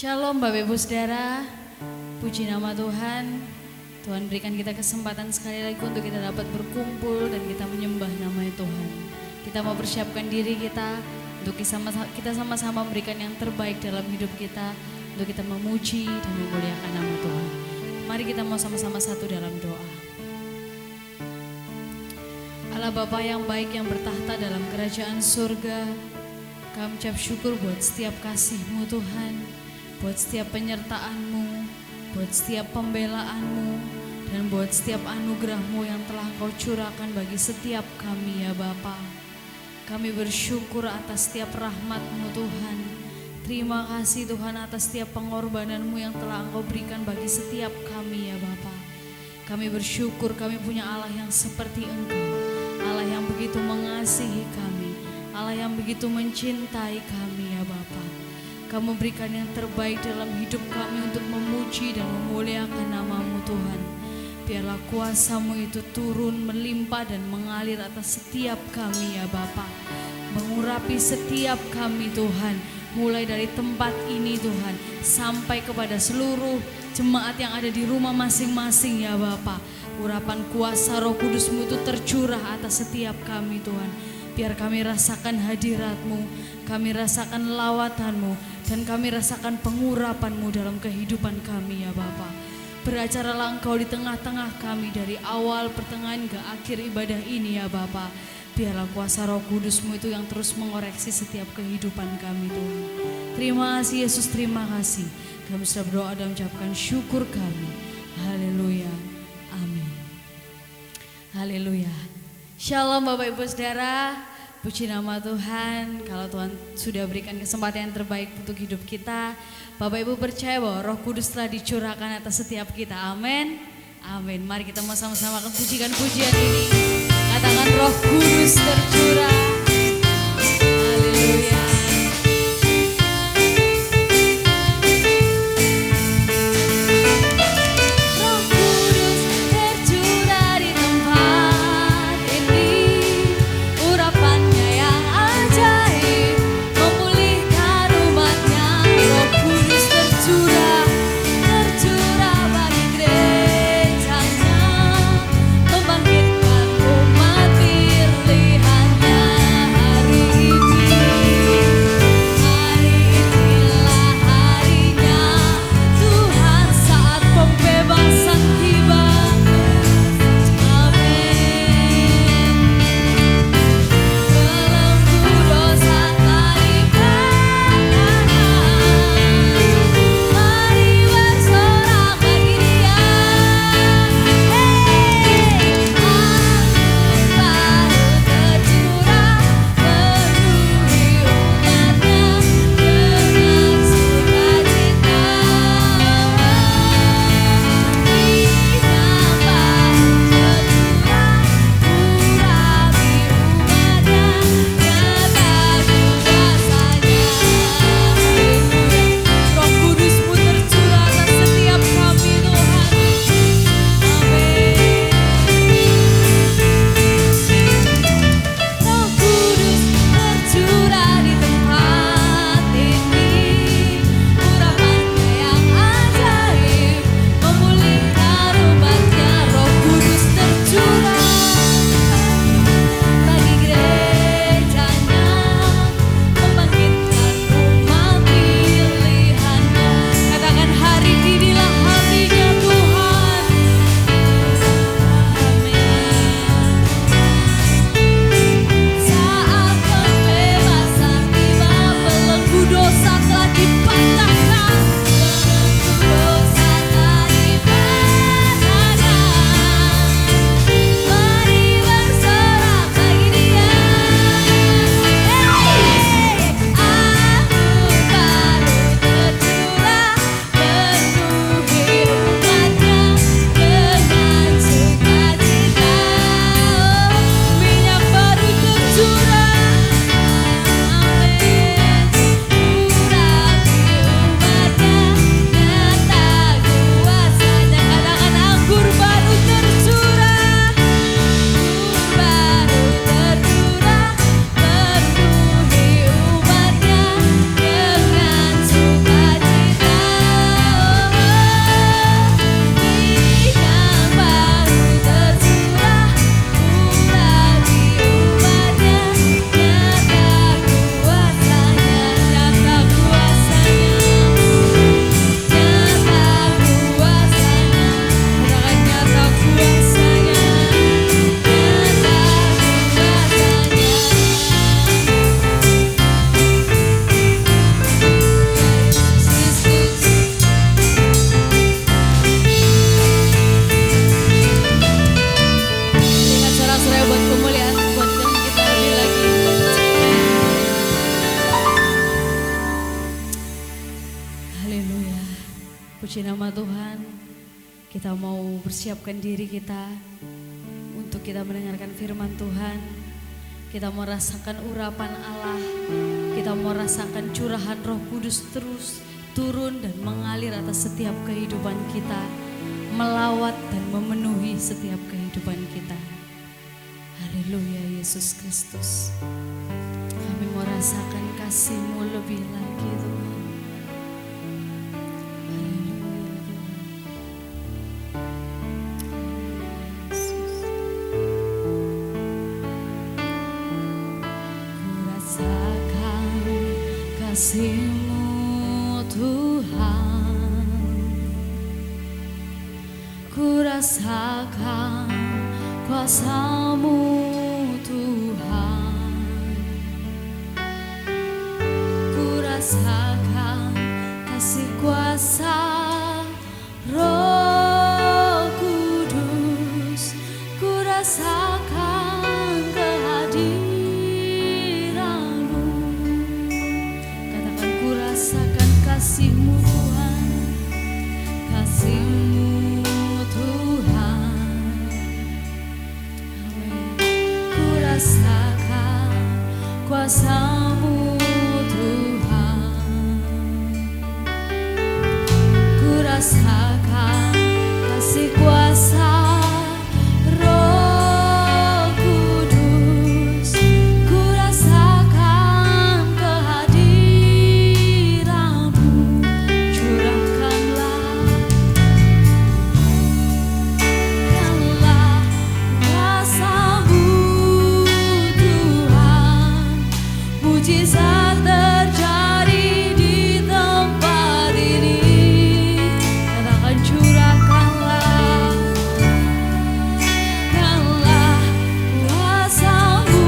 Shalom Bapak Ibu Saudara, puji nama Tuhan. Tuhan berikan kita kesempatan sekali lagi untuk kita dapat berkumpul dan kita menyembah nama Tuhan. Kita mau persiapkan diri kita untuk kita sama-sama memberikan yang terbaik dalam hidup kita, untuk kita memuji dan memuliakan nama Tuhan. Mari kita mau sama-sama satu dalam doa. Allah Bapa yang baik yang bertahta dalam kerajaan surga, kami ucap syukur buat setiap kasih-Mu Tuhan, buat setiap penyertaan-Mu, buat setiap pembelaan-Mu, dan buat setiap anugerah-Mu yang telah Engkau curahkan bagi setiap kami ya Bapa. Kami bersyukur atas setiap rahmat-Mu Tuhan. Terima kasih Tuhan atas setiap pengorbanan-Mu yang telah Engkau berikan bagi setiap kami ya Bapa. Kami bersyukur kami punya Allah yang seperti Engkau, Allah yang begitu mengasihi kami, Allah yang begitu mencintai kami ya Bapa. Kamu berikan yang terbaik dalam hidup kami untuk memuji dan memuliakan nama-Mu Tuhan. Biarlah kuasa-Mu itu turun, melimpah dan mengalir atas setiap kami ya Bapa. Mengurapi setiap kami Tuhan, mulai dari tempat ini Tuhan, sampai kepada seluruh jemaat yang ada di rumah masing-masing ya Bapa. Urapan kuasa Roh Kudus-Mu itu tercurah atas setiap kami Tuhan. Biar kami rasakan hadirat-Mu, kami rasakan lawatan-Mu, dan kami rasakan pengurapan-Mu dalam kehidupan kami ya Bapa. Beracaralah Engkau di tengah-tengah kami dari awal, pertengahan hingga akhir ibadah ini ya Bapa. Biarlah kuasa Roh Kudus-Mu itu yang terus mengoreksi setiap kehidupan kami Tuhan. Terima kasih Yesus, terima kasih. Kami sudah berdoa dan mengucapkan syukur kami. Haleluya, amin. Haleluya. Shalom Bapak Ibu Saudara, puji nama Tuhan. Kalau Tuhan sudah berikan kesempatan yang terbaik untuk hidup kita, Bapak Ibu percaya bahwa Roh Kudus telah dicurahkan atas setiap kita. Amin, amin. Mari kita mau sama-sama pujikan pujian ini. Katakan Roh Kudus tercurah. Haleluya. Membangkitkan Puji nama Tuhan. Kita mau bersiapkan diri kita untuk kita mendengarkan firman Tuhan. Kita mau rasakan urapan Allah. Kita mau rasakan curahan Roh Kudus terus turun dan mengalir atas setiap kehidupan kita, melawat dan memenuhi setiap kehidupan kita. Haleluya Yesus Kristus. Kami mau rasakan kasih-Mu lebih lagi Tuhan. Kasih-Mu Tuhan, ku rasakan kuasa-Mu Tuhan, ku rasakan kasih kuasa Roh Kudus, ku rasakan kehadiran. Kasih-Mu Tuhan, kasih-Mu Tuhan, amin. Ku rasakan kuasa-Mu Tuhan, ku rasakan kasih kuasa Roh Kudus, ku rasakan mujizat terjadi di tempat ini. Katakan curahkanlah, kanlah kuasa-Mu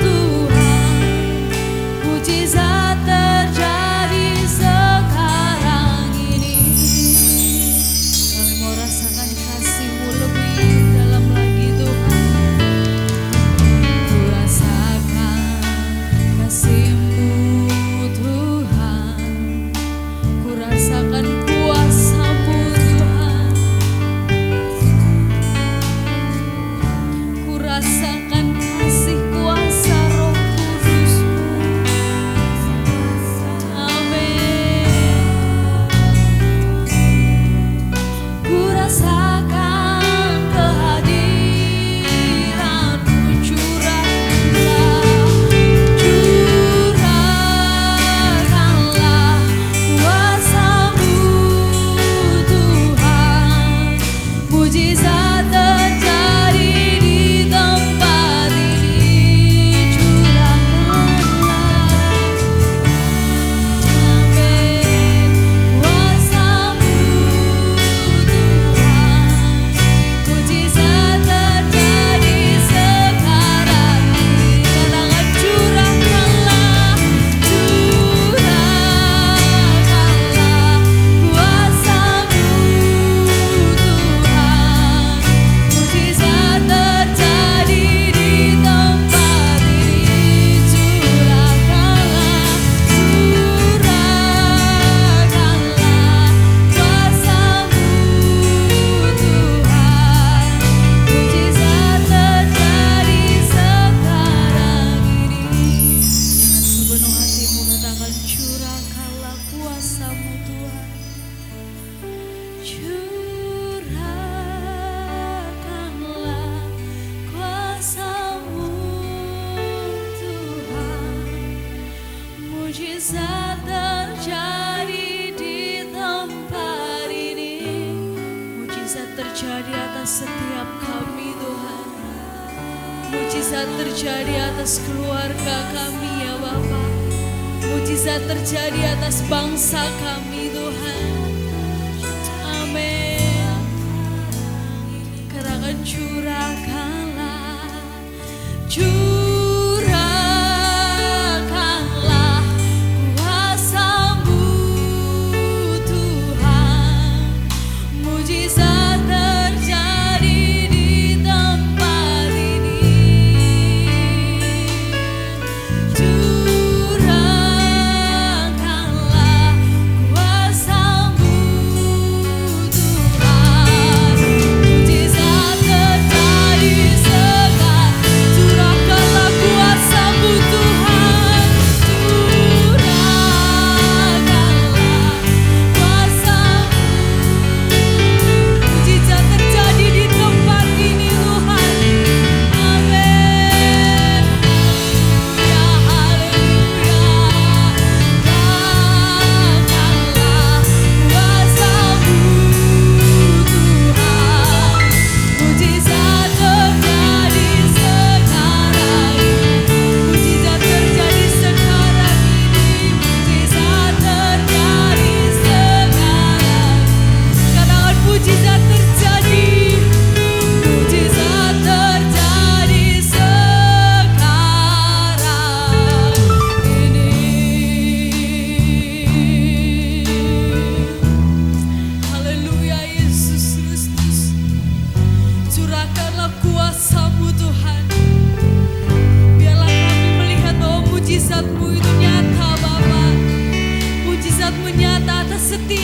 Tuhan. Mujizat terjadi sekarang ini. Kami mau rasakan kasih-Mu lebih dalam lagi Tuhan. Ku rasakan kasih-Mu Tuhan, ku rasakan kuasa-Mu Tuhan, ku rasakan kasih kuasa Roh Kudus-Mu, amin. Ku rasakan kehadiran-Mu, curahkanlah kuasa-Mu Tuhan. Mujizat terjadi di tempat ini, curahkanlah, amin. Kuasa-Mu Tuhan, mujizat terjadi sekarang ini. Katakan curahkanlah, curahkanlah kuasa-Mu Tuhan. Mujizat terjadi di tempat ini, curahkanlah, curahkanlah kuasa-Mu Tuhan. Mujizat terjadi sekarang ini. Dengan sepenuh hatimu katakan curahkanlah kuasa-Mu Tuhan. Curahkanlah kuasa-Mu Tuhan. Mujizat terjadi di tempat ini. Mujizat terjadi atas setiap kami Tuhan. Mujizat terjadi atas keluarga kami ya Bapa. Mujizat terjadi atas bangsa kami Tuhan. Amin. Katakan curahkanlah, curahkanlah kuasa-Mu Tuhan. Mujizat terjadi di tempat ini. Curahkanlah kuasa-Mu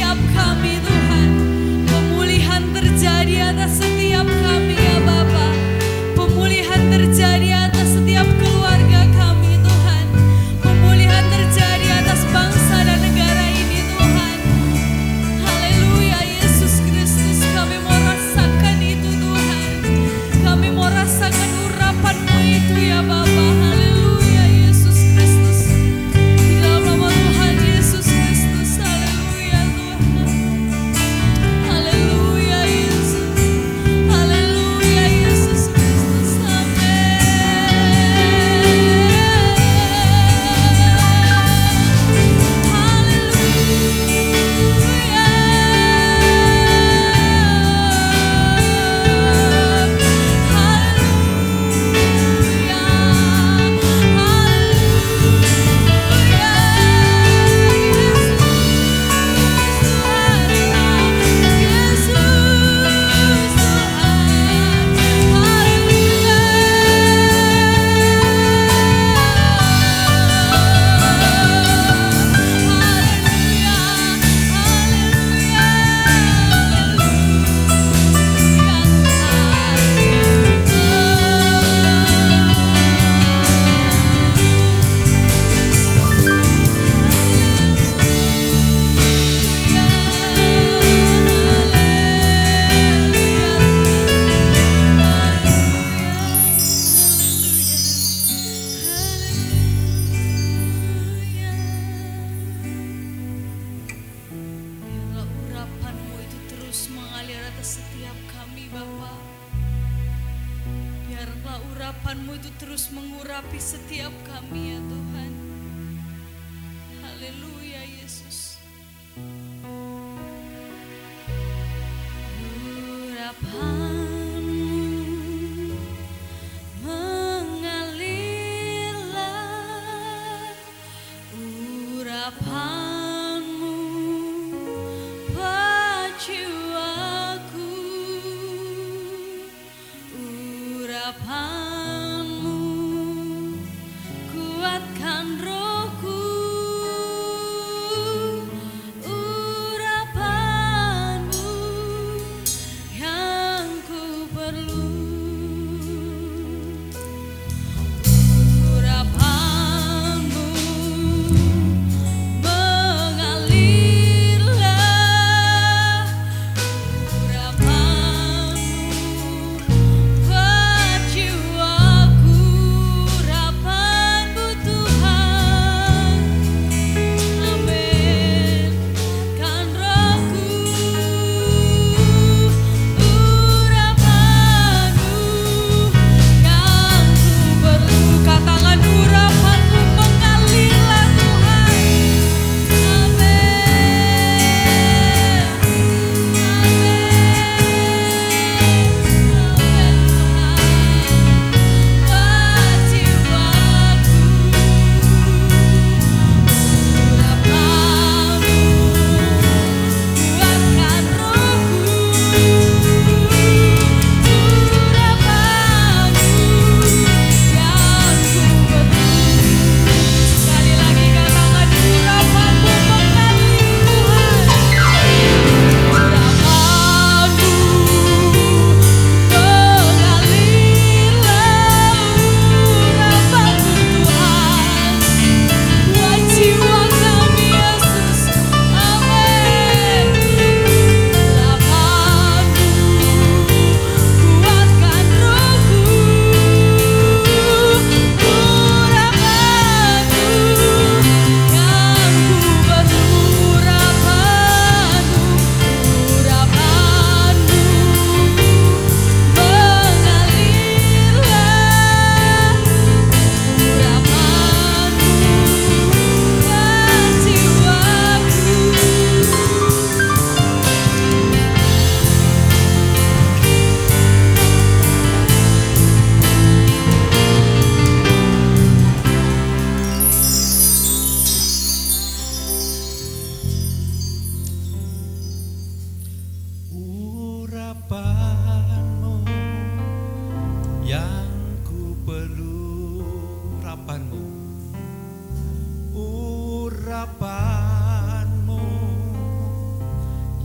setiap kami Tuhan. Pemulihan terjadi atas setiap kami ya Bapa. Pemulihan terjadi atas setiap keluarga kami Tuhan. Pemulihan terjadi atas bangsa dan negara ini Tuhan. Haleluya Yesus Kristus, kami mau rasakan itu Tuhan. Kami mau rasakan urapan-Mu itu ya Bapa. Haleluya Yesus Kristus. Di dalam nama Tuhan Yesus Kristus. Haleluya Tuhan. Haleluya Yesus. Haleluya Yesus Kristus. Urapan-Mu itu terus mengurapi setiap kami ya Tuhan. Haleluya Yesus. Urapan-Mu mengalirlah, urapan-Mu jiwaku, urapan-Mu kuatkan rohku, urapan-Mu yang ku perlu, urapan-Mu mengalirlah,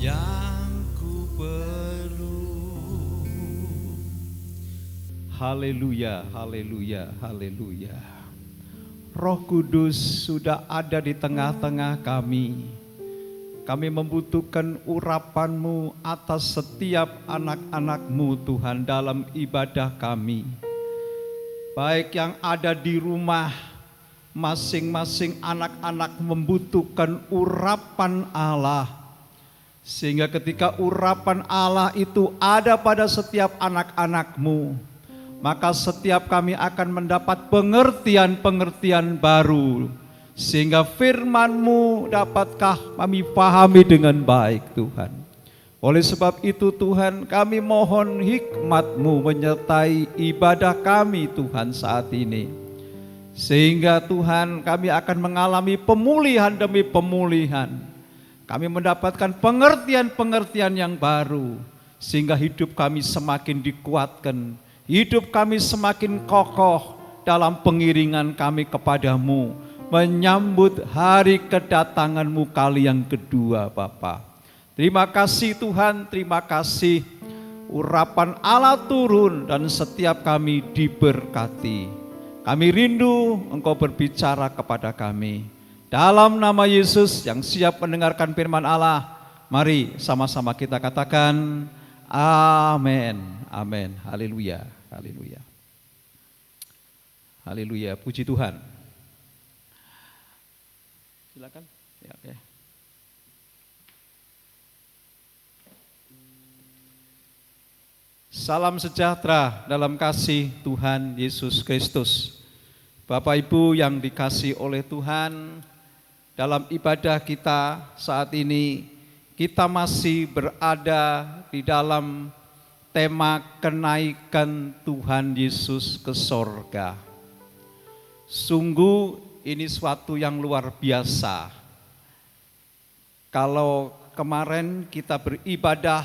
yang ku perlu. Haleluya, haleluya, haleluya. Roh Kudus sudah ada di tengah-tengah kami. Kami membutuhkan urapan-Mu atas setiap anak-anak-Mu Tuhan dalam ibadah kami. Baik yang ada di rumah, masing-masing anak-anak membutuhkan urapan Allah. Sehingga ketika urapan Allah itu ada pada setiap anak-anak-Mu, maka setiap kami akan mendapat pengertian-pengertian baru. Sehingga firman-Mu dapatkah kami pahami dengan baik Tuhan. Oleh sebab itu Tuhan, kami mohon hikmat-Mu menyertai ibadah kami Tuhan saat ini. Sehingga Tuhan, kami akan mengalami pemulihan demi pemulihan. Kami mendapatkan pengertian-pengertian yang baru. Sehingga hidup kami semakin dikuatkan. Hidup kami semakin kokoh dalam pengiringan kami kepadamu, menyambut hari kedatangan-Mu kali yang kedua Bapa. Terima kasih Tuhan, terima kasih urapan Allah turun dan setiap kami diberkati. Kami rindu Engkau berbicara kepada kami. Dalam nama Yesus yang siap mendengarkan firman Allah, mari sama-sama kita katakan amin, amin, haleluya. Haleluya. Haleluya, puji Tuhan. Silakan. Ya, oke. Salam sejahtera dalam kasih Tuhan Yesus Kristus. Bapak Ibu yang dikasihi oleh Tuhan, dalam ibadah kita saat ini kita masih berada di dalam tema kenaikan Tuhan Yesus ke sorga. Sungguh ini suatu yang luar biasa. Kalau kemarin kita beribadah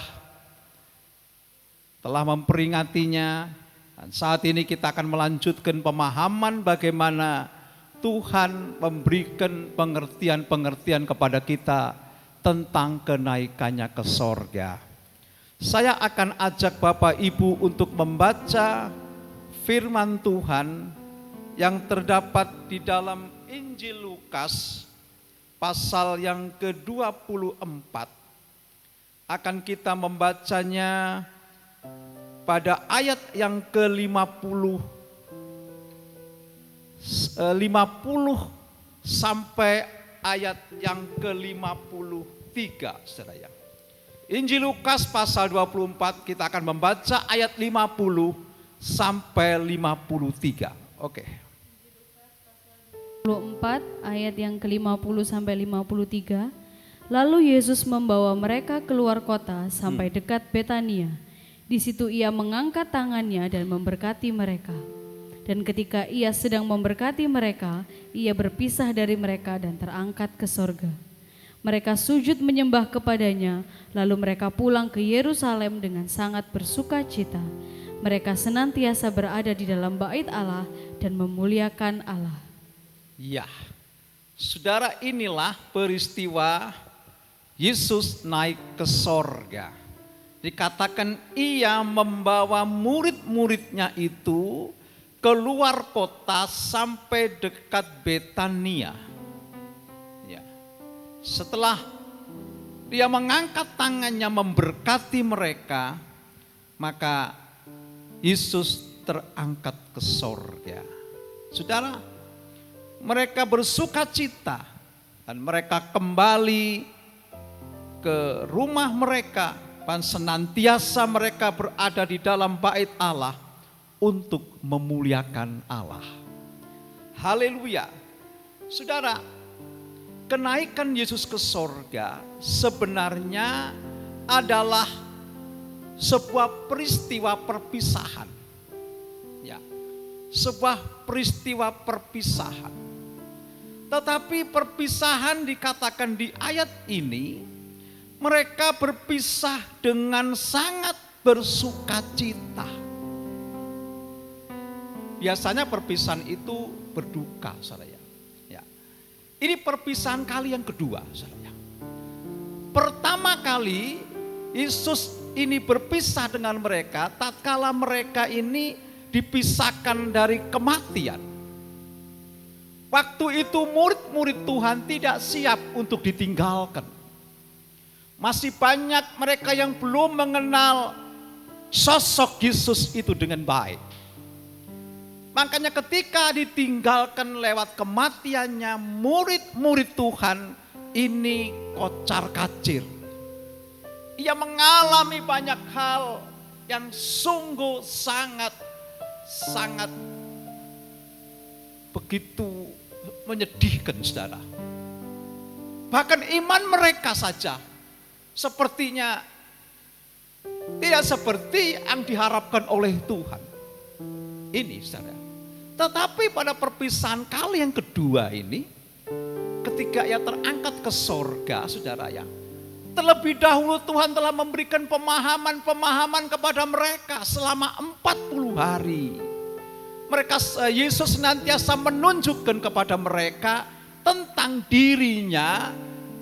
telah memperingatinya, dan saat ini kita akan melanjutkan pemahaman bagaimana Tuhan memberikan pengertian-pengertian kepada kita tentang kenaikannya ke sorga. Saya akan ajak Bapak Ibu untuk membaca firman Tuhan yang terdapat di dalam Injil Lukas pasal yang ke-24. Akan kita membacanya pada ayat yang ke-50 sampai ayat yang ke-53, saudara. Injil Lukas pasal 24 kita akan membaca ayat 50 sampai 53. Oke. 24 ayat yang ke-50 sampai 53. Lalu Yesus membawa mereka keluar kota sampai dekat Betania. Di situ ia mengangkat tangannya dan memberkati mereka. Dan ketika ia sedang memberkati mereka, ia berpisah dari mereka dan terangkat ke sorga. Mereka sujud menyembah kepadanya, lalu mereka pulang ke Yerusalem dengan sangat bersuka cita. Mereka senantiasa berada di dalam bait Allah dan memuliakan Allah. Ya, saudara, inilah peristiwa Yesus naik ke sorga. Dikatakan ia membawa murid-muridnya itu keluar kota sampai dekat Betania. Setelah dia mengangkat tangannya memberkati mereka, maka Yesus terangkat ke sorga. Saudara, mereka bersuka cita dan mereka kembali ke rumah mereka dan senantiasa mereka berada di dalam bait Allah untuk memuliakan Allah. Haleluya. Saudara, kenaikan Yesus ke sorga sebenarnya adalah sebuah peristiwa perpisahan. Ya, sebuah peristiwa perpisahan. Tetapi perpisahan dikatakan di ayat ini, mereka berpisah dengan sangat bersukacita. Biasanya perpisahan itu berduka, saudara. Ini perpisahan kali yang kedua, saudara. Pertama kali Yesus ini berpisah dengan mereka tatkala mereka ini dipisahkan dari kematian. Waktu itu murid-murid Tuhan tidak siap untuk ditinggalkan. Masih banyak mereka yang belum mengenal sosok Yesus itu dengan baik. Makanya ketika ditinggalkan lewat kematiannya, murid-murid Tuhan ini kocar-kacir. Ia mengalami banyak hal yang sungguh sangat begitu menyedihkan, saudara. Bahkan iman mereka saja sepertinya tidak seperti yang diharapkan oleh Tuhan. Ini, saudara. Tetapi pada perpisahan kali yang kedua ini, ketika ia terangkat ke sorga, saudara ya, terlebih dahulu Tuhan telah memberikan pemahaman-pemahaman kepada mereka selama 40 hari. Yesus senantiasa menunjukkan kepada mereka tentang dirinya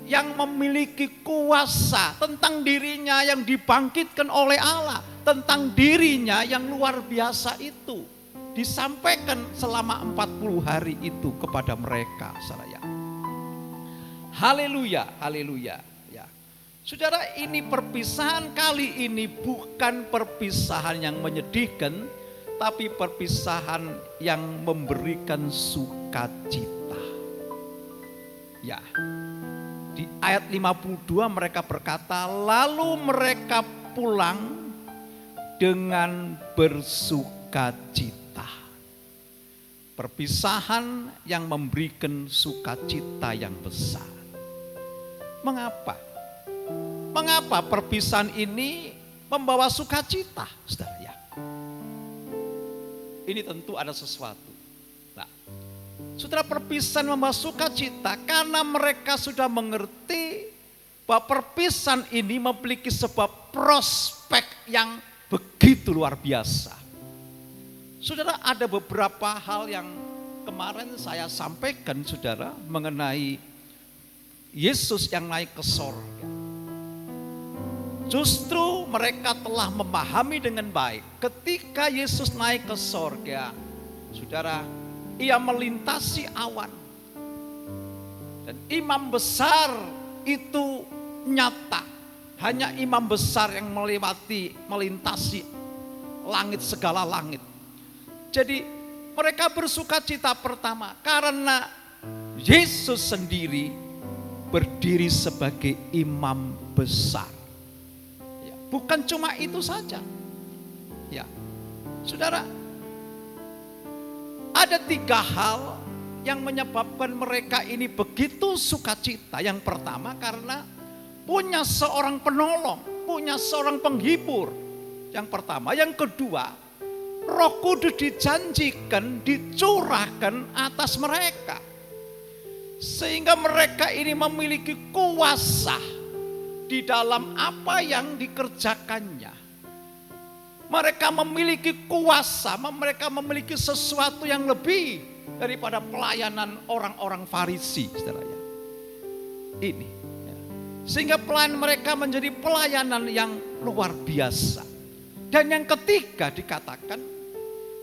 yang memiliki kuasa, tentang dirinya yang dibangkitkan oleh Allah, tentang dirinya yang luar biasa itu. Disampaikan selama 40 hari itu kepada mereka, saudara. Haleluya, haleluya. Ya. Saudara, ini perpisahan kali ini bukan perpisahan yang menyedihkan, tapi perpisahan yang memberikan sukacita. Ya. Di ayat 52 mereka berkata, lalu mereka pulang dengan bersukacita. Perpisahan yang memberikan sukacita yang besar. Mengapa? Mengapa perpisahan ini membawa sukacita, saudara ya? Ini tentu ada sesuatu. Nah, saudara, perpisahan membawa sukacita karena mereka sudah mengerti bahwa perpisahan ini memiliki sebuah prospek yang begitu luar biasa. Saudara, ada beberapa hal yang kemarin saya sampaikan, saudara, mengenai Yesus yang naik ke sorga. Justru mereka telah memahami dengan baik ketika Yesus naik ke sorga, saudara, ia melintasi awan. Dan imam besar itu nyata. Hanya imam besar yang melintasi langit, segala langit. Jadi mereka bersukacita pertama karena Yesus sendiri berdiri sebagai imam besar. Ya, bukan cuma itu saja. Ya, saudara, ada 3 hal yang menyebabkan mereka ini begitu sukacita. Yang pertama karena punya seorang penolong, punya seorang penghibur. Yang pertama. Yang kedua, Roh Kudus dijanjikan, dicurahkan atas mereka. Sehingga mereka ini memiliki kuasa di dalam apa yang dikerjakannya. Mereka memiliki kuasa, mereka memiliki sesuatu yang lebih daripada pelayanan orang-orang Farisi, saudara. Ini. Sehingga pelayanan mereka menjadi pelayanan yang luar biasa. Dan yang ketiga dikatakan,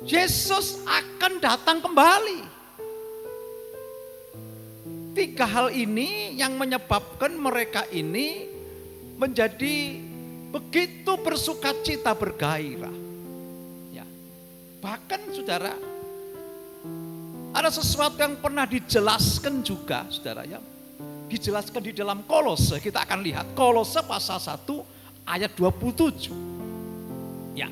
Yesus akan datang kembali. 3 hal ini yang menyebabkan mereka ini menjadi begitu bersukacita, bergairah. Ya. Bahkan, saudara, ada sesuatu yang pernah dijelaskan juga, saudara ya. Dijelaskan di dalam Kolose, kita akan lihat Kolose pasal 1 ayat 27. Ya.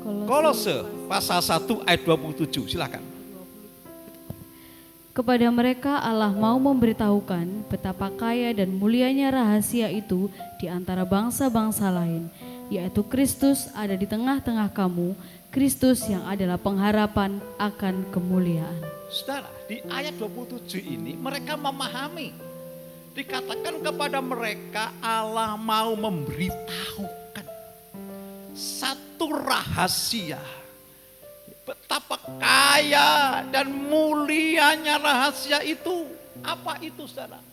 Kolose pasal 1 ayat 27, silakan. Kepada mereka Allah mau memberitahukan betapa kaya dan mulianya rahasia itu di antara bangsa-bangsa lain, yaitu Kristus ada di tengah-tengah kamu, Kristus yang adalah pengharapan akan kemuliaan. Saudara, di ayat 27 ini mereka memahami. Dikatakan kepada mereka Allah mau memberitahukan satu rahasia. Betapa kaya dan mulianya rahasia itu. Apa itu, saudara?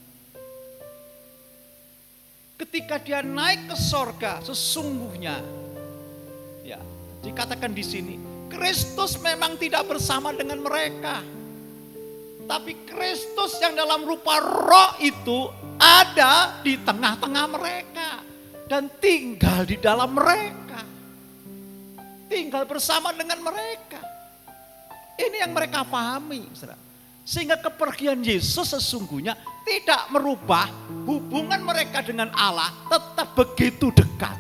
ketika dia naik ke sorga, sesungguhnya, ya, dikatakan di sini, Kristus memang tidak bersama dengan mereka. Tapi Kristus yang dalam rupa roh itu ada di tengah-tengah mereka. Dan tinggal di dalam mereka. Tinggal bersama dengan mereka. Ini yang mereka pahami. Sehingga kepergian Yesus sesungguhnya tidak merubah hubungan mereka dengan Allah. Tetap begitu dekat.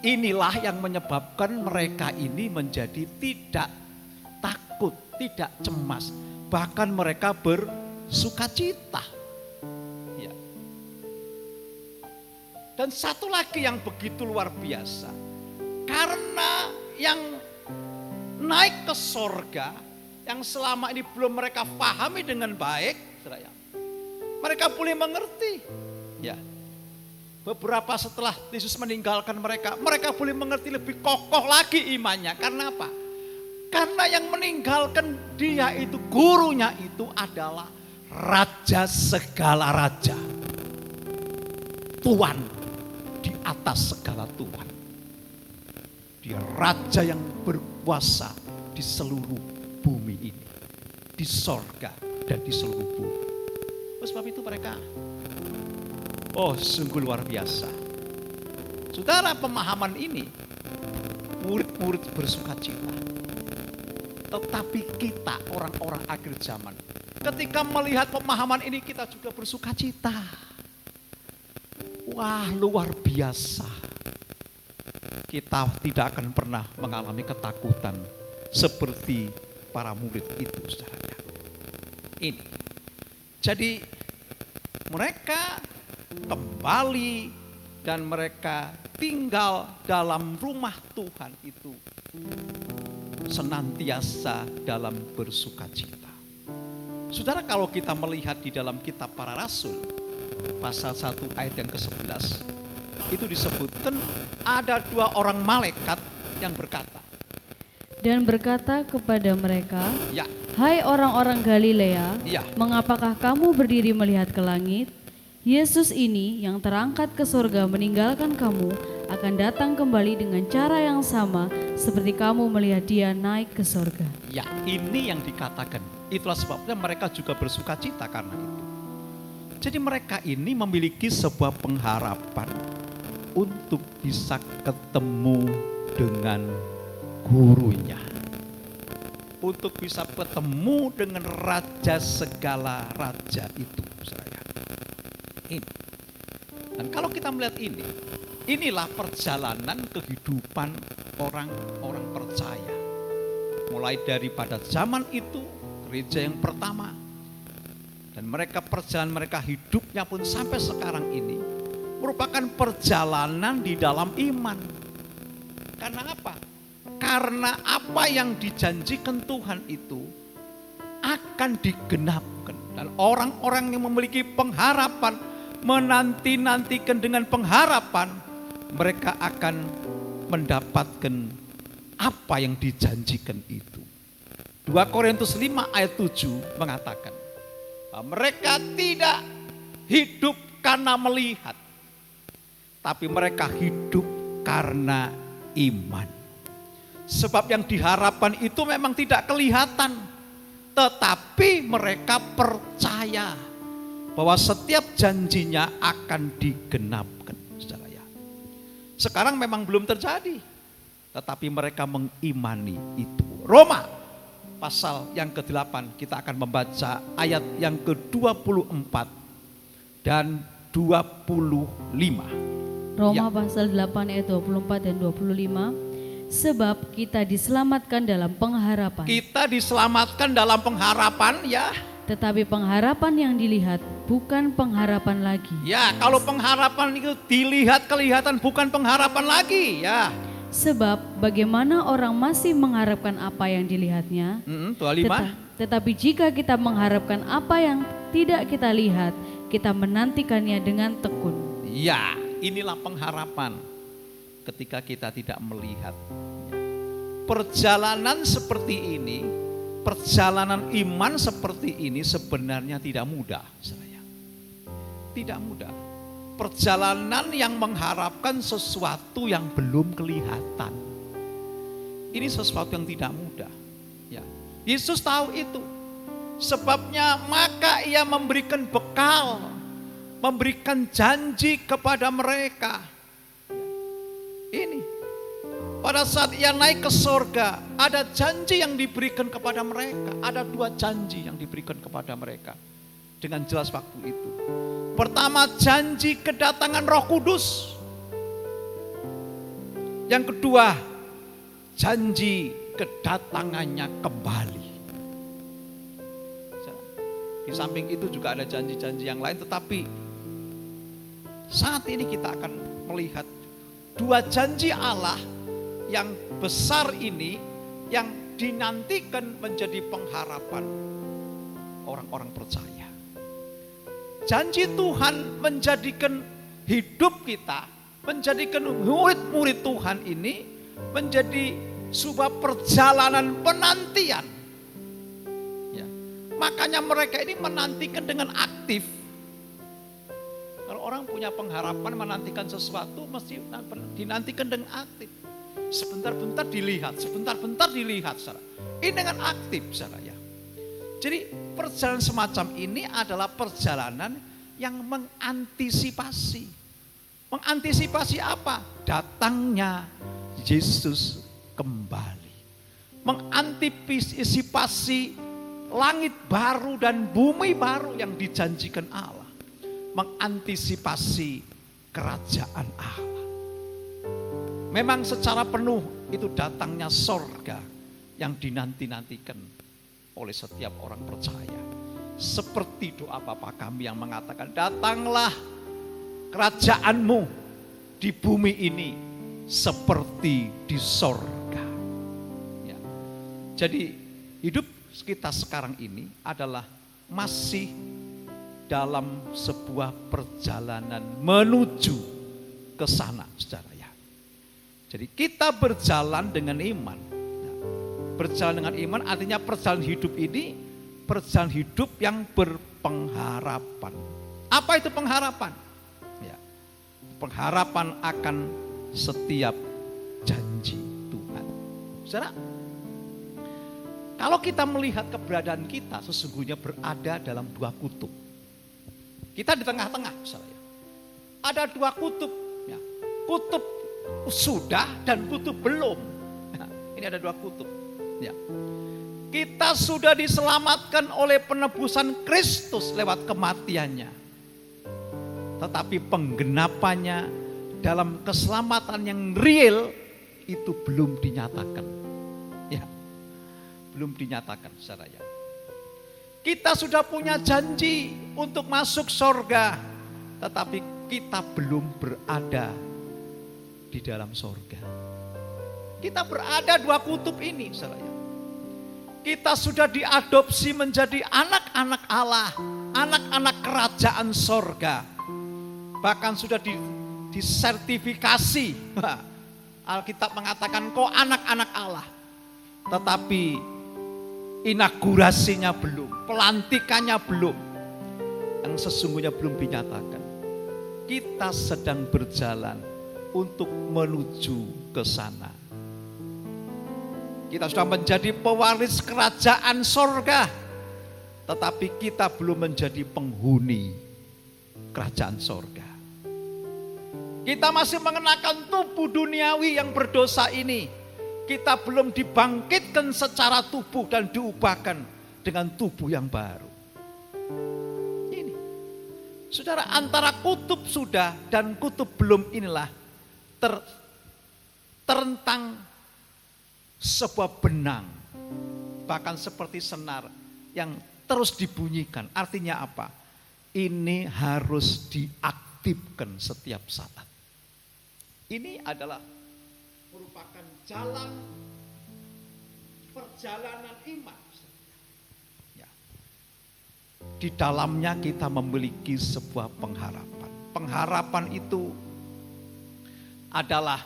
Inilah yang menyebabkan mereka ini menjadi tidak takut, tidak cemas. Bahkan mereka bersukacita. Ya. Dan satu lagi yang begitu luar biasa. Karena yang naik ke sorga, yang selama ini belum mereka pahami dengan baik, mereka boleh mengerti. Ya. Beberapa setelah Yesus meninggalkan mereka, mereka boleh mengerti lebih kokoh lagi imannya. Karena apa? Karena yang meninggalkan dia itu, gurunya itu adalah Raja segala raja. Tuhan di atas segala Tuhan. Dia Raja yang berkuasa di seluruh bumi ini. Di sorga dan di seluruh bumi. Sebab itu mereka, oh sungguh luar biasa. Saudara, pemahaman ini murid-murid bersukacita. Tetapi kita orang-orang akhir zaman, ketika melihat pemahaman ini kita juga bersukacita. Wah, luar biasa. Kita tidak akan pernah mengalami ketakutan seperti para murid itu, saudara. Ini. Jadi mereka kembali dan mereka tinggal dalam rumah Tuhan itu senantiasa dalam bersukacita. Saudara, kalau kita melihat di dalam kitab Para Rasul pasal 1 ayat yang ke-11, itu disebutkan ada 2 orang malaikat yang berkata. Dan berkata kepada mereka, Ya. Hai orang-orang Galilea, Ya. mengapakah kamu berdiri melihat ke langit? Yesus ini yang terangkat ke surga meninggalkan kamu akan datang kembali dengan cara yang sama seperti kamu melihat dia naik ke surga. Ya, ini yang dikatakan. Itulah sebabnya mereka juga bersukacita karena itu. Jadi mereka ini memiliki sebuah pengharapan untuk bisa ketemu dengan gurunya. Untuk bisa ketemu dengan Raja segala raja itu, saudara. Ini. Dan kalau kita melihat ini, inilah perjalanan kehidupan orang-orang percaya. Mulai daripada zaman itu, gereja yang pertama. Dan perjalanan mereka hidupnya pun sampai sekarang ini merupakan perjalanan di dalam iman. Karena apa? Karena apa yang dijanjikan Tuhan itu akan digenapkan. Dan orang-orang yang memiliki pengharapan, menanti-nantikan dengan pengharapan, mereka akan mendapatkan apa yang dijanjikan itu. 2 Korintus 5 ayat 7 mengatakan, mereka tidak hidup karena melihat, tapi mereka hidup karena iman. Sebab yang diharapkan itu memang tidak kelihatan, tetapi mereka percaya bahwa setiap janjinya akan digenapkan. Saudara ya. Sekarang memang belum terjadi, tetapi mereka mengimani itu. Roma pasal yang ke-8 kita akan membaca ayat yang ke-24 dan 25. Roma Ya. pasal 8 ayat 24 dan 25. Sebab kita diselamatkan dalam pengharapan. Kita diselamatkan dalam pengharapan, ya. Tetapi pengharapan yang dilihat bukan pengharapan lagi. Ya, kalau pengharapan itu dilihat kelihatan bukan pengharapan lagi, ya. Sebab bagaimana orang masih mengharapkan apa yang dilihatnya, 25. tetapi jika kita mengharapkan apa yang tidak kita lihat, kita menantikannya dengan tekun. Ya, inilah pengharapan ketika kita tidak melihat. Perjalanan seperti ini, perjalanan iman seperti ini sebenarnya tidak mudah, saya. tidak mudah. Perjalanan yang mengharapkan sesuatu yang belum kelihatan. Ini sesuatu yang tidak mudah. Ya. Yesus tahu itu. Sebabnya maka ia memberikan bekal, memberikan janji kepada mereka. Ini, pada saat ia naik ke sorga, ada janji yang diberikan kepada mereka. Ada 2 janji yang diberikan kepada mereka. Dengan jelas waktu itu. Pertama, janji kedatangan Roh Kudus. Yang kedua, janji kedatangannya kembali. Di samping itu juga ada janji-janji yang lain, tetapi saat ini kita akan melihat 2 janji Allah yang besar ini yang dinantikan menjadi pengharapan orang-orang percaya. Janji Tuhan menjadikan hidup kita, menjadikan murid-murid Tuhan ini menjadi sebuah perjalanan penantian. Makanya mereka ini menantikan dengan aktif. Kalau orang punya pengharapan menantikan sesuatu, mesti dinantikan dengan aktif. Sebentar-bentar dilihat, sebentar-bentar dilihat. Saudara. Ini dengan aktif, saudara ya. Jadi perjalanan semacam ini adalah perjalanan yang mengantisipasi. Mengantisipasi apa? Datangnya Yesus kembali. Mengantisipasi langit baru dan bumi baru yang dijanjikan Allah. Mengantisipasi kerajaan Allah. Memang secara penuh itu datangnya sorga yang dinanti-nantikan oleh setiap orang percaya. Seperti doa Bapa kami yang mengatakan, datanglah kerajaanmu di bumi ini seperti di sorga. Ya. Jadi hidup kita sekarang ini adalah masih dalam sebuah perjalanan menuju ke sana, saudara ya. Jadi kita berjalan dengan iman. Nah, berjalan dengan iman artinya perjalanan hidup ini perjalanan hidup yang berpengharapan. Apa itu pengharapan? Ya, pengharapan akan setiap janji Tuhan. Saudara, kalau kita melihat keberadaan kita sesungguhnya berada dalam 2 kutub. Kita di tengah-tengah, misalnya. Ada 2 kutub. Ya. Kutub sudah dan kutub belum. Nah, ini ada 2 kutub. Ya. Kita sudah diselamatkan oleh penebusan Kristus lewat kematiannya. Tetapi penggenapannya dalam keselamatan yang real itu belum dinyatakan. Ya. Belum dinyatakan, saudara ya. Kita sudah punya janji untuk masuk surga, tetapi kita belum berada di dalam surga. Kita berada 2 kutub ini, saudara. Kita sudah diadopsi menjadi anak-anak Allah, anak-anak kerajaan surga. Bahkan sudah disertifikasi. Alkitab mengatakan kau anak-anak Allah. Tetapi inaugurasinya belum, pelantikannya belum, yang sesungguhnya belum dinyatakan. Kita sedang berjalan untuk menuju ke sana. Kita sudah menjadi pewaris kerajaan sorga, tetapi kita belum menjadi penghuni kerajaan sorga. Kita masih mengenakan tubuh duniawi yang berdosa ini. Kita belum dibangkitkan secara tubuh dan diubahkan dengan tubuh yang baru. Ini, saudara, antara kutub sudah dan kutub belum inilah terentang sebuah benang, bahkan seperti senar yang terus dibunyikan. Artinya apa? Ini harus diaktifkan setiap saat. Ini adalah merupakan jalan perjalanan iman. Ya. Di dalamnya kita memiliki sebuah pengharapan. Pengharapan itu adalah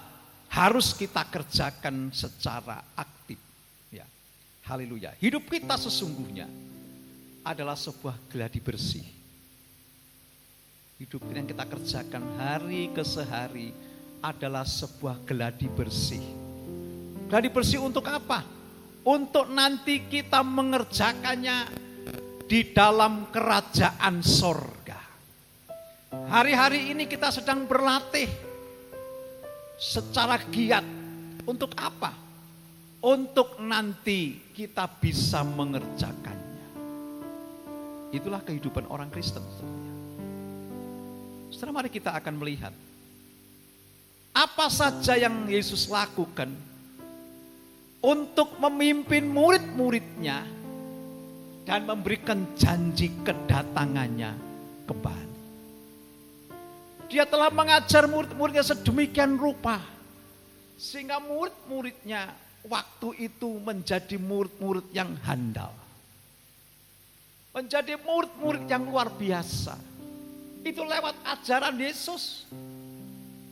harus kita kerjakan secara aktif. Ya. Haleluya. Hidup kita sesungguhnya adalah sebuah gladi bersih. Hidup yang kita kerjakan hari ke sehari adalah sebuah geladi bersih. Geladi bersih untuk apa? Untuk nanti kita mengerjakannya di dalam kerajaan sorga. Hari-hari ini kita sedang berlatih secara giat. Untuk apa? Untuk nanti kita bisa mengerjakannya. Itulah kehidupan orang Kristen. Setelah mari kita akan melihat apa saja yang Yesus lakukan untuk memimpin murid-muridnya dan memberikan janji kedatangannya kembali. Dia telah mengajar murid-muridnya sedemikian rupa sehingga murid-muridnya waktu itu menjadi murid-murid yang handal. Menjadi murid-murid yang luar biasa. Itu lewat ajaran Yesus.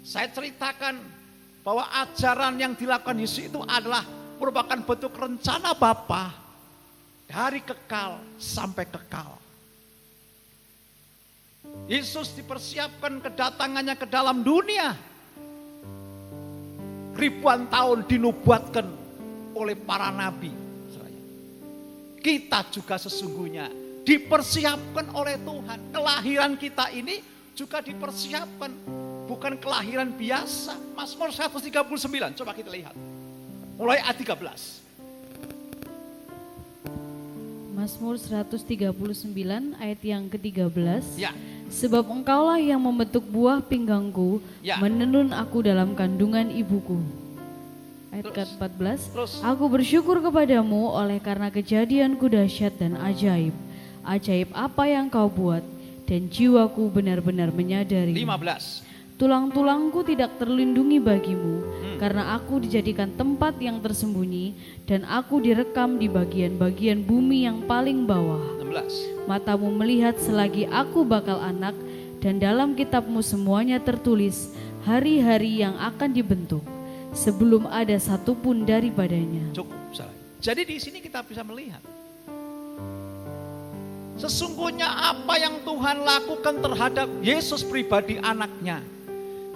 Saya ceritakan bahwa ajaran yang dilakukan Yesus itu adalah merupakan bentuk rencana Bapa dari kekal sampai kekal. Yesus dipersiapkan kedatangannya ke dalam dunia. Ribuan tahun dinubuatkan oleh para nabi. Kita juga sesungguhnya dipersiapkan oleh Tuhan. Kelahiran kita ini juga dipersiapkan. Bukan kelahiran biasa. Mazmur 139, coba kita lihat. Mulai ayat 13. Mazmur 139 ayat yang ke-13. Ya. Sebab engkaulah yang membentuk buah pinggangku, Ya. menenun aku dalam kandungan ibuku. Ayat ke-14. Aku bersyukur kepadamu oleh karena kejadianku dahsyat dan ajaib. Ajaib apa yang kau buat, dan jiwaku benar-benar menyadari. 15. Tulang-tulangku tidak terlindungi bagimu, karena aku dijadikan tempat yang tersembunyi, dan aku direkam di bagian-bagian bumi yang paling bawah. 16. Matamu melihat selagi aku bakal anak, dan dalam kitabmu semuanya tertulis hari-hari yang akan dibentuk, sebelum ada satupun daripadanya. Cukup. Jadi di sini kita bisa melihat. Sesungguhnya apa yang Tuhan lakukan terhadap Yesus pribadi anaknya,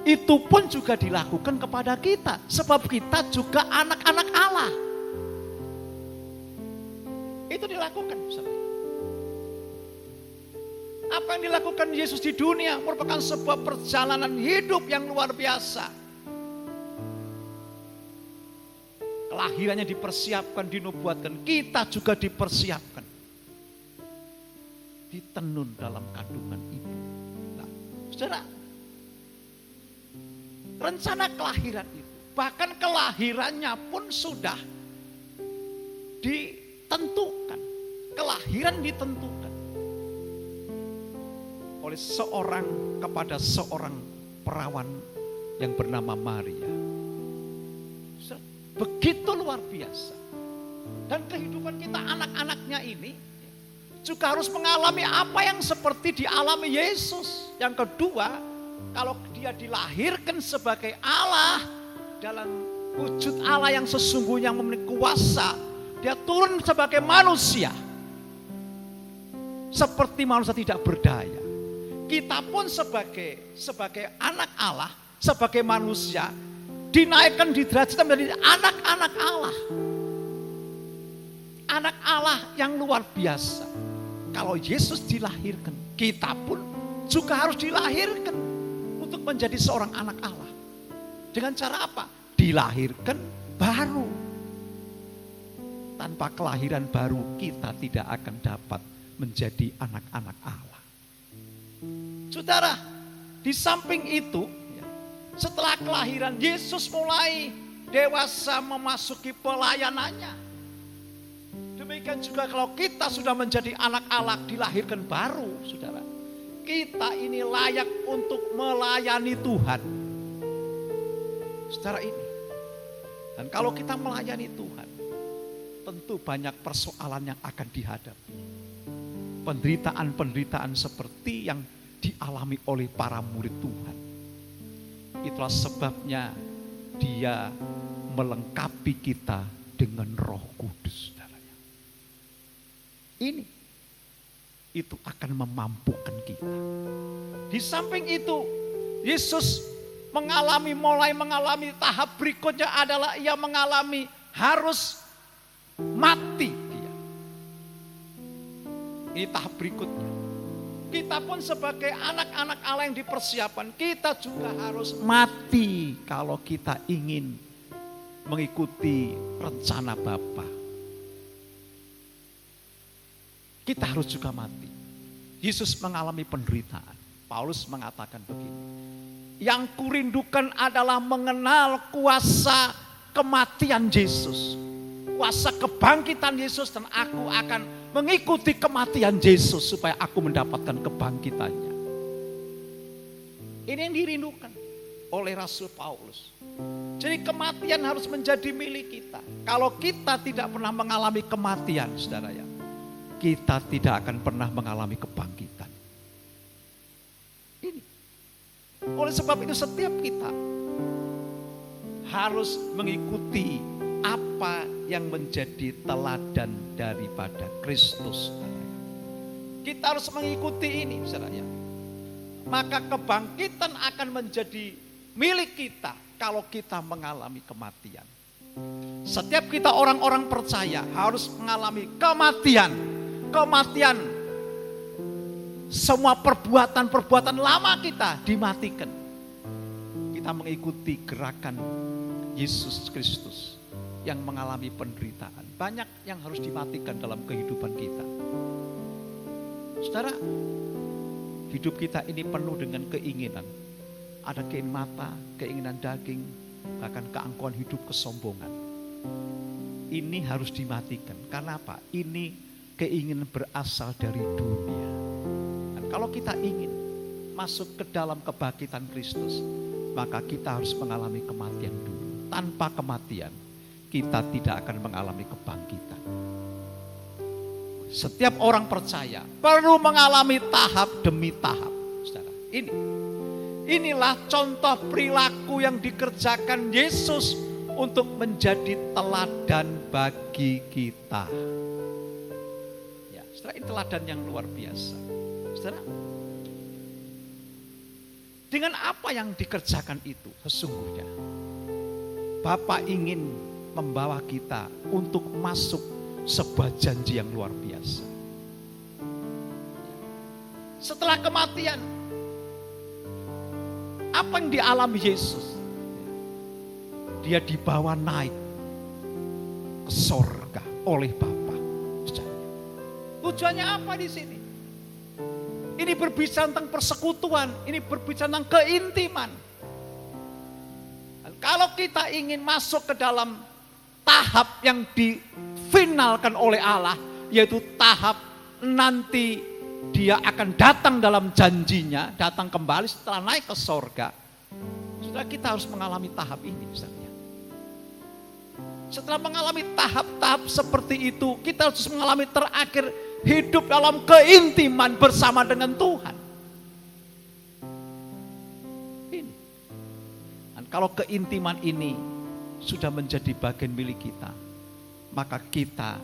itu pun juga dilakukan kepada kita. Sebab kita juga anak-anak Allah. Itu dilakukan. Apa yang dilakukan Yesus di dunia merupakan sebuah perjalanan hidup yang luar biasa. Kelahirannya dipersiapkan, dinubuatkan. Kita juga dipersiapkan. Ditenun dalam kandungan ibu. Nah, saudara, rencana kelahiran itu, bahkan kelahirannya pun sudah ditentukan. Kelahiran ditentukan oleh seorang kepada seorang perawan yang bernama Maria. Begitu luar biasa. Dan kehidupan kita anak-anaknya ini juga harus mengalami apa yang seperti dialami Yesus. Yang kedua, kalau dia dilahirkan sebagai Allah dalam wujud Allah yang sesungguhnya memiliki kuasa, dia turun sebagai manusia. Seperti manusia tidak berdaya. Kita pun sebagai anak Allah, sebagai manusia, dinaikkan di derajat menjadi anak-anak Allah. Anak Allah yang luar biasa. Kalau Yesus dilahirkan, kita pun juga harus dilahirkan untuk menjadi seorang anak Allah. Dengan cara apa? Dilahirkan baru. Tanpa kelahiran baru kita tidak akan dapat menjadi anak-anak Allah. Saudara, di samping itu, setelah kelahiran Yesus mulai dewasa memasuki pelayanannya. Demikian juga kalau kita sudah menjadi anak Allah dilahirkan baru, saudara. Kita ini layak untuk melayani Tuhan. Saudara ini. Dan kalau kita melayani Tuhan, tentu banyak persoalan yang akan dihadapi. Penderitaan-penderitaan seperti yang dialami oleh para murid Tuhan. Itulah sebabnya Dia melengkapi kita dengan Roh Kudus. itu akan memampukan kita. Di samping itu, Yesus mulai mengalami tahap berikutnya adalah ia mengalami harus mati dia. Ini tahap berikutnya. Kita pun sebagai anak-anak Allah yang dipersiapkan, kita juga harus mati kalau kita ingin mengikuti rencana Bapa. Kita harus juga mati. Yesus mengalami penderitaan. Paulus mengatakan begini, yang kurindukan adalah mengenal kuasa kematian Yesus, kuasa kebangkitan Yesus, dan aku akan mengikuti kematian Yesus supaya aku mendapatkan kebangkitannya. Ini yang dirindukan oleh Rasul Paulus. Jadi kematian harus menjadi milik kita. Kalau kita tidak pernah mengalami kematian, saudara ya, kita tidak akan pernah mengalami kebangkitan. Ini. Oleh sebab itu setiap kita harus mengikuti apa yang menjadi teladan daripada Kristus. Kita harus mengikuti ini, saudara. Maka kebangkitan akan menjadi milik kita kalau kita mengalami kematian. Setiap kita orang-orang percaya harus mengalami kematian. Kematian. Semua perbuatan-perbuatan lama kita dimatikan. Kita mengikuti gerakan Yesus Kristus yang mengalami penderitaan. Banyak yang harus dimatikan dalam kehidupan kita. Saudara, hidup kita ini penuh dengan keinginan. Ada keinginan mata, keinginan daging, bahkan keangkuhan hidup, kesombongan. Ini harus dimatikan. Karena apa? Ini keinginan berasal dari dunia. Dan kalau kita ingin masuk ke dalam kebangkitan Kristus, maka kita harus mengalami kematian dulu. Tanpa kematian, kita tidak akan mengalami kebangkitan. Setiap orang percaya perlu mengalami tahap demi tahap. Saudara, inilah contoh perilaku yang dikerjakan Yesus untuk menjadi teladan bagi kita. Ya, saudara, ini teladan yang luar biasa. Saudara, dengan apa yang dikerjakan itu sesungguhnya Bapa ingin membawa kita untuk masuk sebuah janji yang luar biasa. Setelah kematian, apa yang dialami Yesus? Dia dibawa naik ke sorga oleh Bapa. Tujuannya apa di sini? Ini berbicara tentang persekutuan, ini berbicara tentang keintiman. Dan kalau kita ingin masuk ke dalam tahap yang difinalkan oleh Allah, yaitu tahap nanti dia akan datang dalam janjinya, datang kembali setelah naik ke sorga. Sudah, kita harus mengalami tahap ini, misalnya. Setelah mengalami tahap-tahap seperti itu, kita harus mengalami terakhir hidup dalam keintiman bersama dengan Tuhan. Ini. Dan kalau keintiman ini sudah menjadi bagian milik kita, maka kita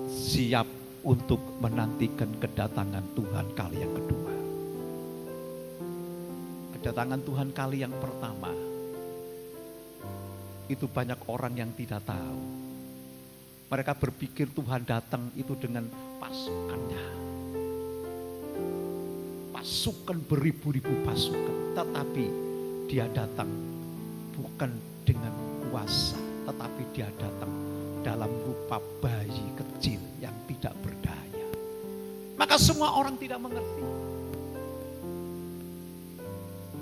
siap untuk menantikan kedatangan Tuhan kali yang kedua. Kedatangan Tuhan kali yang pertama, itu banyak orang yang tidak tahu. Mereka berpikir Tuhan datang itu dengan pasukannya. Pasukan beribu-ribu pasukan. Tetapi dia datang bukan dengan kuasa, tetapi dia datang dalam rupa bayi kecil yang tidak berdaya. Maka semua orang tidak mengerti.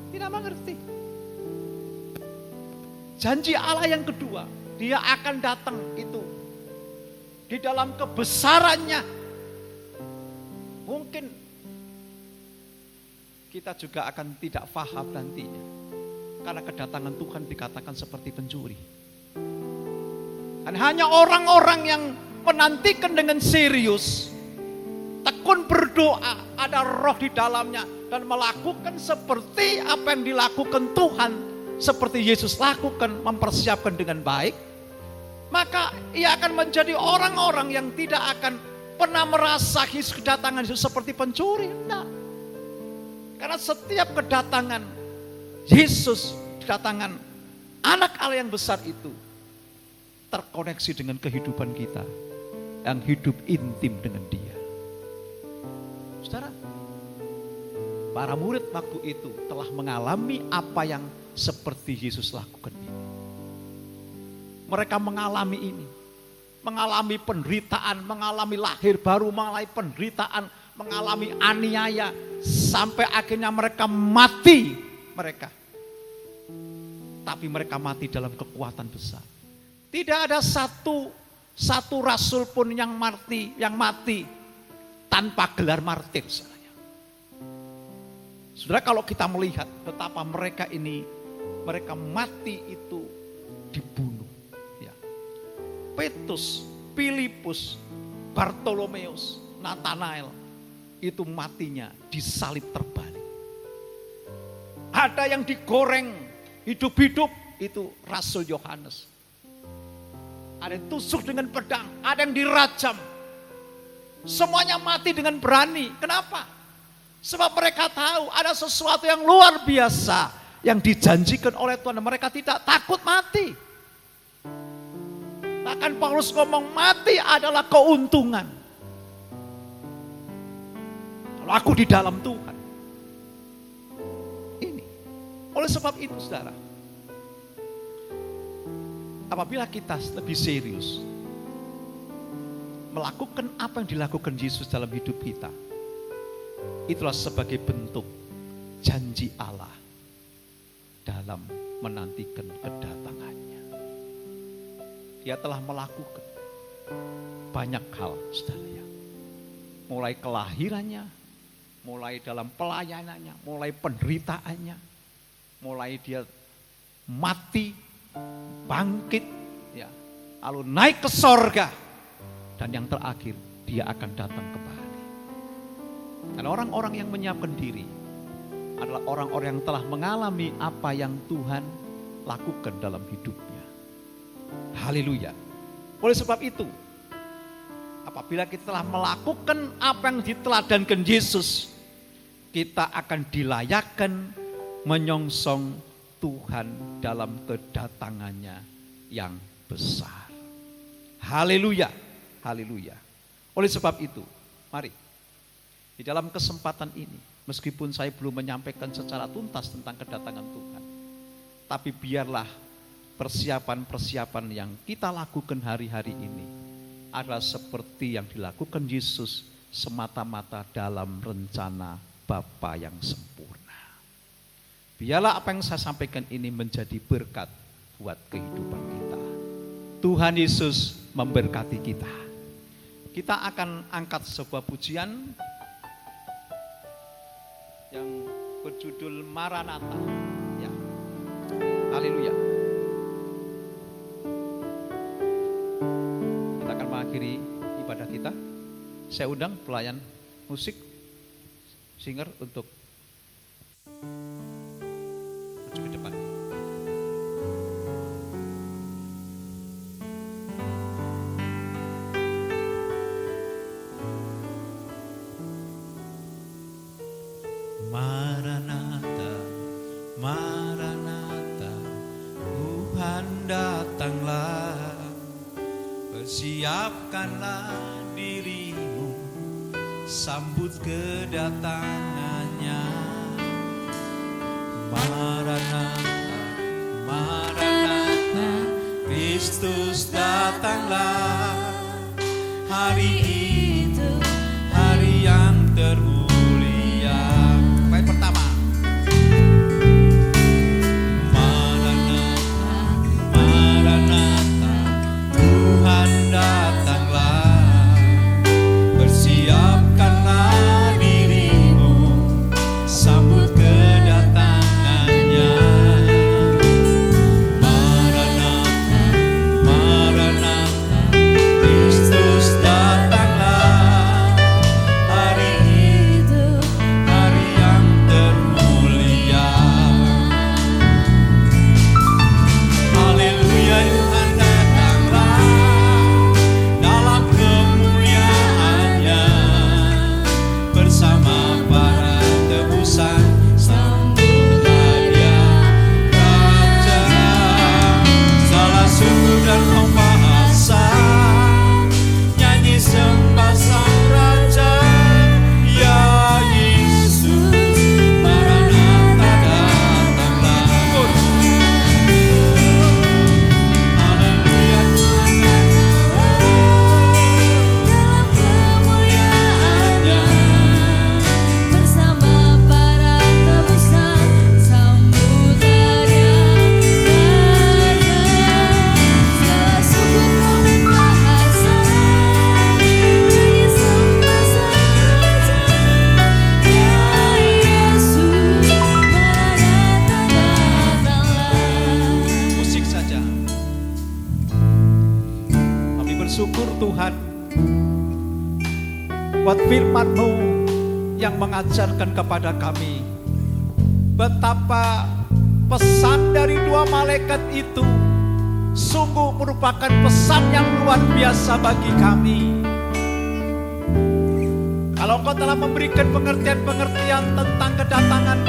Tidak mengerti. Janji Allah yang kedua, dia akan datang itu di dalam kebesarannya. Mungkin kita juga akan tidak paham nantinya. Karena kedatangan Tuhan dikatakan seperti pencuri. Dan hanya orang-orang yang menantikan dengan serius, tekun berdoa, ada roh di dalamnya, dan melakukan seperti apa yang dilakukan Tuhan, seperti Yesus lakukan, mempersiapkan dengan baik, maka ia akan menjadi orang-orang yang tidak akan pernah merasa kedatangan Yesus seperti pencuri. Enggak. Karena setiap kedatangan Yesus, kedatangan anak Allah yang besar itu terkoneksi dengan kehidupan kita yang hidup intim dengan Dia. Saudara, para murid waktu itu telah mengalami apa yang seperti Yesus lakukan ini. Mereka mengalami ini, mengalami penderitaan, mengalami lahir baru, mengalami penderitaan, mengalami aniaya, sampai akhirnya mereka mati. Tapi mereka mati dalam kekuatan besar. Tidak ada satu rasul pun yang mati tanpa gelar martir. Saudara, kalau kita melihat betapa mereka mati itu dibunuh. Ya. Petrus, Filipus, Bartolomeus, Nathanael itu matinya disalib terbalik. Ada yang digoreng hidup-hidup, itu Rasul Yohanes. Ada yang tusuk dengan pedang, ada yang dirajam. Semuanya mati dengan berani. Kenapa? Sebab mereka tahu ada sesuatu yang luar biasa yang dijanjikan oleh Tuhan. Mereka tidak takut mati. Bahkan Paulus ngomong mati adalah keuntungan. Kalau aku di dalam Tuhan. Ini. Oleh sebab itu saudara, apabila kita lebih serius melakukan apa yang dilakukan Yesus dalam hidup kita, itulah sebagai bentuk janji Allah dalam menantikan kedatangannya. Dia telah melakukan banyak hal, saudara ya. Mulai kelahirannya, mulai dalam pelayanannya, mulai penderitaannya, mulai dia mati, bangkit, ya, lalu naik ke sorga, dan yang terakhir dia akan datang kembali. Dan orang-orang yang menyiapkan diri adalah orang-orang yang telah mengalami apa yang Tuhan lakukan dalam hidupnya. Haleluya. Oleh sebab itu, apabila kita telah melakukan apa yang diteladankan Yesus, kita akan dilayakkan menyongsong Tuhan dalam kedatangannya yang besar. Haleluya. Haleluya. Oleh sebab itu, mari di dalam kesempatan ini, meskipun saya belum menyampaikan secara tuntas tentang kedatangan Tuhan, tapi biarlah persiapan-persiapan yang kita lakukan hari-hari ini adalah seperti yang dilakukan Yesus, semata-mata dalam rencana Bapa yang sempurna. Biarlah apa yang saya sampaikan ini menjadi berkat buat kehidupan kita. Tuhan Yesus memberkati kita. Kita akan angkat sebuah pujian yang berjudul Maranatha. Ya. Haleluya. Kita akan mengakhiri ibadah kita. Saya undang pelayan musik, singer untuk maju ke depan. Maranatha, Maranatha, Tuhan datanglah. Persiapkanlah dirimu, sambut kedatangannya. Maranatha, Maranatha, Kristus datanglah. Hari itu, hari yang termulia. Baik, pertama. Maranatha, Maranatha, Tuhan datanglah. Persiapkanlah dirimu, sambut kedatangannya. Maranatha, Maranatha, Kristus datanglah. Hari ini, Tuhan, buat firman-Mu yang mengajarkan kepada kami betapa pesan dari dua malaikat itu sungguh merupakan pesan yang luar biasa bagi kami. Kalau Engkau telah memberikan pengertian-pengertian tentang kedatangan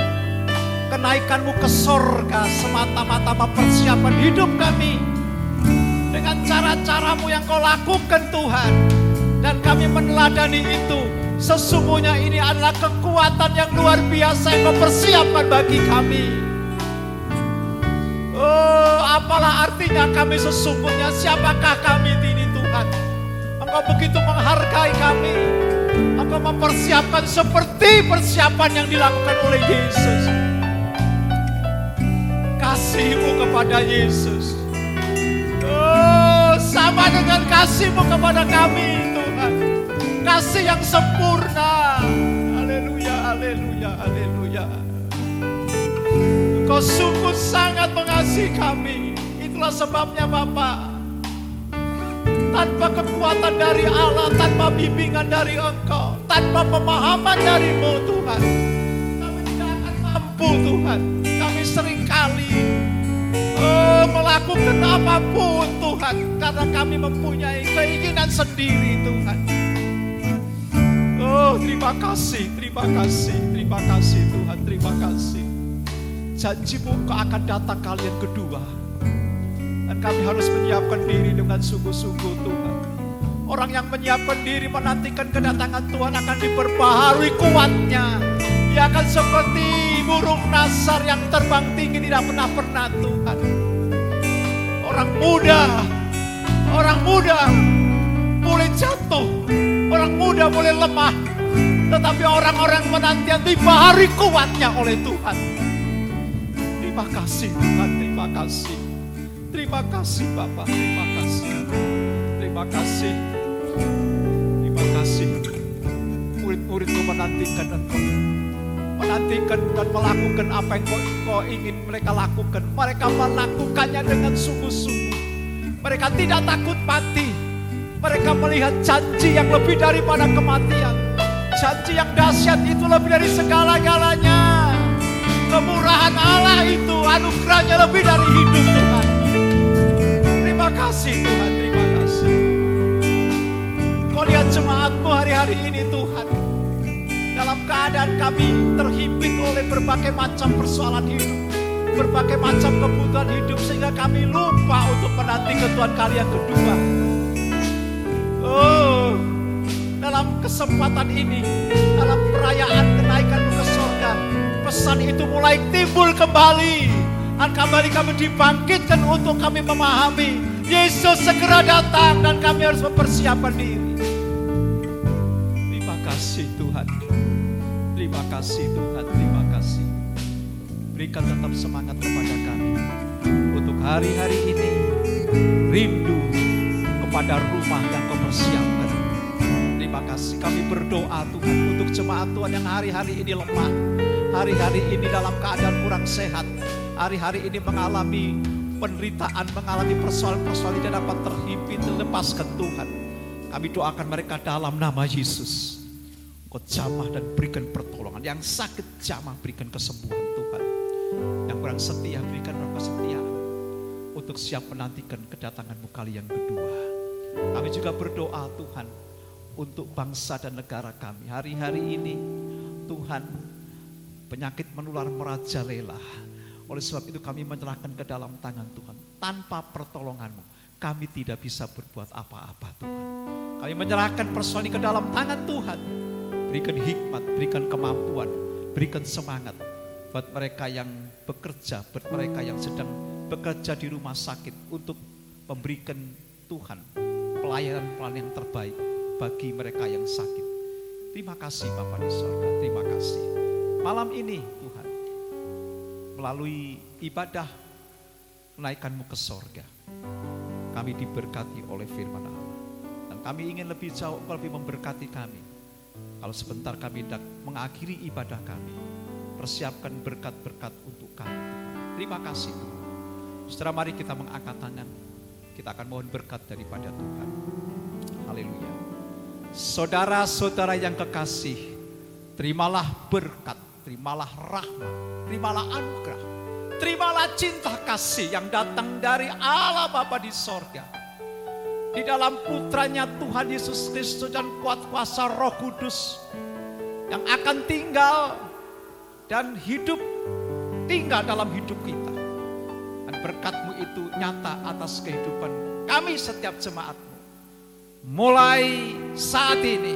kenaikan-Mu ke sorga, semata-mata persiapan hidup kami dengan cara-cara-Mu yang Kau lakukan Tuhan, dan kami meneladani itu. Sesungguhnya ini adalah kekuatan yang luar biasa yang Kau persiapkan bagi kami. Oh, apalah artinya kami sesungguhnya, siapakah kami ini Tuhan? Engkau begitu menghargai kami. Engkau mempersiapkan seperti persiapan yang dilakukan oleh Yesus. Kasih-Mu kepada Yesus, oh, sama dengan kasih-Mu kepada kami Tuhan. Kasih yang sempurna. Haleluya, haleluya, haleluya. Engkau sungguh sangat mengasihi kami. Itulah sebabnya Bapa, tanpa kekuatan dari Allah, tanpa bimbingan dari Engkau, tanpa pemahaman dari-Mu Tuhan, kami tidak akan mampu Tuhan. Kami seringkali melakukan apapun Tuhan, karena kami mempunyai keinginan sendiri Tuhan. Oh, terima kasih, terima kasih, terima kasih Tuhan, terima kasih. Janji-Mu Engkau akan datang kali yang kedua, dan kami harus menyiapkan diri dengan sungguh-sungguh Tuhan. Orang yang menyiapkan diri menantikan kedatangan Tuhan akan diperbaharui kuatnya. Dia akan seperti burung nasar yang terbang tinggi tidak pernah Tuhan. Orang muda boleh jatuh, orang muda boleh lemah, tetapi orang-orang menantian dibaharui kuatnya oleh Tuhan. Terima kasih Tuhan, terima kasih. Terima kasih Bapa, terima kasih. Terima kasih. Terima kasih. Murid-murid-Mu menantikan Engkau. Menantikan dan melakukan apa yang Kau ingin mereka lakukan. Mereka melakukannya dengan sungguh-sungguh. Mereka tidak takut mati. Mereka melihat janji yang lebih daripada kematian. Janji yang dahsyat itu lebih dari segala-galanya. Kemurahan Allah itu, anugerahnya lebih dari hidup Tuhan. Terima kasih Tuhan, terima kasih. Kau lihat jemaat-Mu hari-hari ini Tuhan, dalam keadaan kami terhimpit oleh berbagai macam persoalan hidup, berbagai macam kebutuhan hidup, sehingga kami lupa untuk menanti ketuhanan kali yang kedua. Oh, dalam kesempatan ini, dalam perayaan kenaikan-Mu ke surga, pesan itu mulai timbul kembali, dan kembali kami dibangkitkan untuk kami memahami Yesus segera datang dan kami harus mempersiapkan diri. Terima kasih Tuhan. Terima kasih Tuhan, terima kasih. Berikan tetap semangat kepada kami untuk hari-hari ini rindu kepada rumah yang Kau persiapkan. Terima kasih, kami berdoa Tuhan untuk jemaat Tuhan yang hari-hari ini lemah, hari-hari ini dalam keadaan kurang sehat, hari-hari ini mengalami penderitaan, mengalami persoalan-persoalan yang dapat terhimpit, dilepaskan Tuhan. Kami doakan mereka dalam nama Yesus. Kau jamah dan berikan pertolongan. Yang sakit jamah berikan kesembuhan Tuhan. Yang kurang setia berikan kesetiaan untuk siap menantikan kedatangan-Mu kali yang kedua. Kami juga berdoa Tuhan untuk bangsa dan negara kami. Hari-hari ini Tuhan, penyakit menular merajalela. Oleh sebab itu kami menyerahkan ke dalam tangan Tuhan. Tanpa pertolongan-Mu kami tidak bisa berbuat apa-apa Tuhan. Kami menyerahkan persoalan ini ke dalam tangan Tuhan. Berikan hikmat, berikan kemampuan, berikan semangat buat mereka yang bekerja, buat mereka yang sedang bekerja di rumah sakit untuk memberikan Tuhan pelayanan yang terbaik bagi mereka yang sakit. Terima kasih Bapa di surga, terima kasih. Malam ini Tuhan, melalui ibadah kenaikan-Mu ke surga, kami diberkati oleh firman Allah. Dan kami ingin lebih jauh, lebih memberkati kami. Kalau sebentar kami hendak mengakhiri ibadah kami, persiapkan berkat-berkat untuk kami. Terima kasih Tuhan. Saudara, mari kita mengangkat tangan. Kita akan mohon berkat daripada Tuhan. Haleluya. Saudara-saudara yang kekasih, terimalah berkat, terimalah rahmat, terimalah anugerah, terimalah cinta kasih yang datang dari Allah Bapa di sorga. Di dalam putranya Tuhan Yesus Kristus dan kuat kuasa Roh Kudus yang akan tinggal dan tinggal dalam hidup kita. Dan berkat-Mu itu nyata atas kehidupan kami setiap jemaat-Mu. Mulai saat ini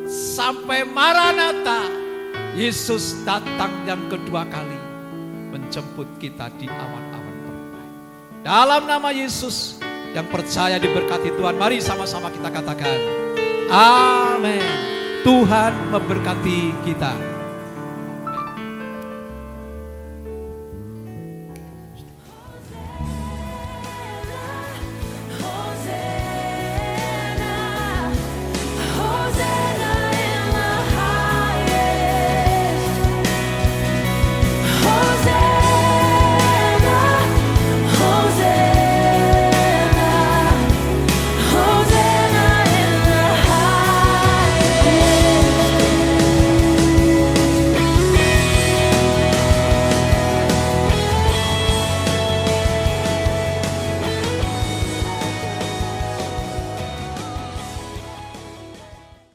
sampai Maranatha, Yesus datang yang kedua kali menjemput kita di awan-awan permai. Dalam nama Yesus yang percaya diberkati Tuhan, mari sama-sama kita katakan amin. Tuhan memberkati kita.